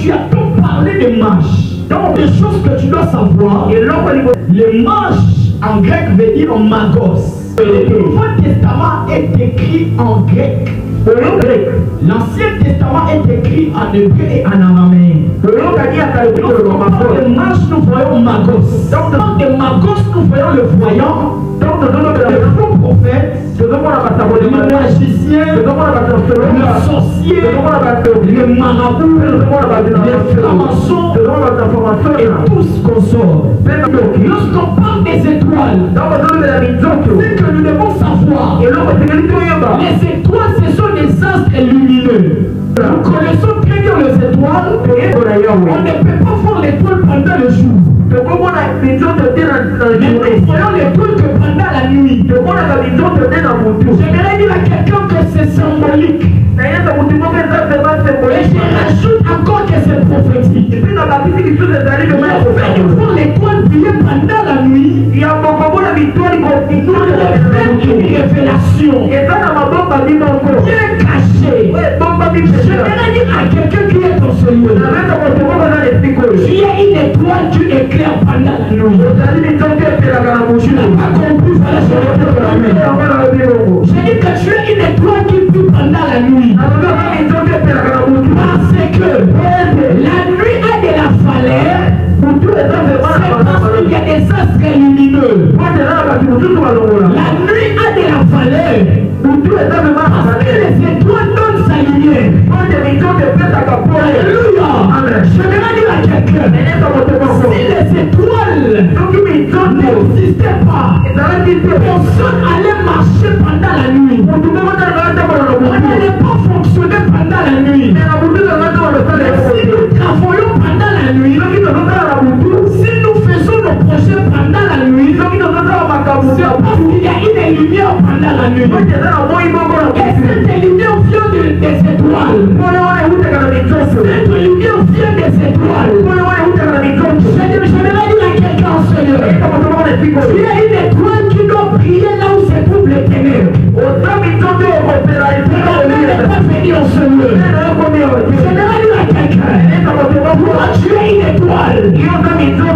tu as tout parlé des marches. Donc, des choses que tu dois savoir. Les marches en grec veut dire magos. Le Nouveau Testament est écrit en grec. L'Ancien Testament est écrit en hébreu et en araméen. Lorsqu'on parle de marche, nous voyons magos. Donc, de magos, nous voyons le voyant, le faux prophète, le magicien, le sorcier, le marabout, les francs-maçons et tout ce qu'on sort. Lorsqu'on parle des étoiles, c'est que nous devons savoir. Les étoiles, ce sont des astres lumineux. Nous connaissons très bien les étoiles. On ne peut pas voir l'étoile pendant le jour. Mais nous voyons l'étoile que pendant la nuit. J'aimerais dire à quelqu'un que c'est symbolique. Et je rajoute encore que c'est prophétique. Le fait de voir l'étoile briller pendant la nuit, il y a une révélation bien cachée. J'aimerais dire à quelqu'un qui est dans ce lieu, tu es une étoile, tu éclaires pendant la nuit. Tu n'as pas compris, j'ai dit que tu es une étoile qui brille pendant la nuit. Parce que la nuit a de la valeur. C'est parce qu'il y a des astres lumineux. La nuit a de la valeur. Parce que les étoiles donnent sa lumière. Alléluia. Je vais dire à quelqu'un, si les étoiles n'existaient pas, personne allait marcher pendant la nuit. On n'allait pas fonctionner pendant la nuit. Si nous travaillons pendant la nuit, si nous faisons nos projets pendant la nuit, c'est parce qu'il y a une lumière pendant la nuit. Et cette lumière vient des étoiles. Cette lumière vient des étoiles. Je vais dire à quelqu'un en ce lieu, il y a une étoile qui doit briller là où se trouvent les ténèbres. Elle n'est pas venue en ce lieu. Je vais dire à quelqu'un, toi tu es une étoile.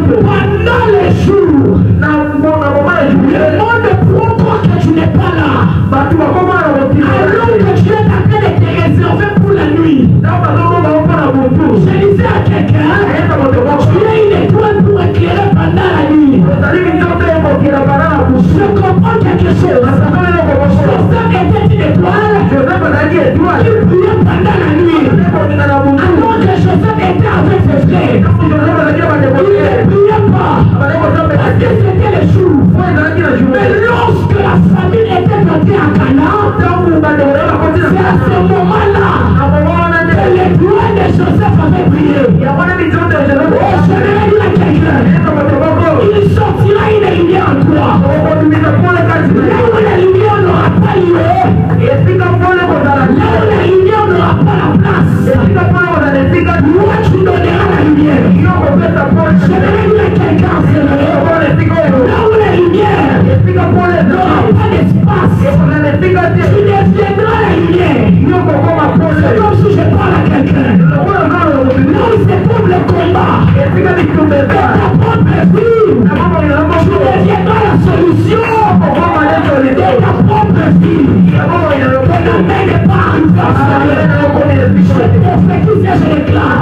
Pendant les jours, le monde croit que tu n'es pas là. Alors que tu es en train de te réserver pour la nuit. Je disais à quelqu'un, tu es une étoile pour éclairer pendant la nuit. Je comprends quelque chose. Joseph était une étoile qui brillait pendant la nuit. Alors que Joseph était avec ses frères, il ne brillait pas parce que c'était le jour. Mais lorsque la famille était montée à Canaan, c'est à ce moment-là que l'étoile de Joseph avait brillé. Oh, je vais dire à quelqu'un, il sortira une lumière en toi. Là où la lumière n'aura pas lieu, là où la lumière n'aura pas la place, moi tu donneras la lumière. Je vais dire à quelqu'un, là où la lumière n'aura pas d'espace, tu deviendras la lumière. C'est comme si je parle à quelqu'un. Là où se trouve le combat, de ta propre vie, tu deviendras la solution de ta propre vie. Que la main n'est pas arrivée. Je prophétise et je déclare.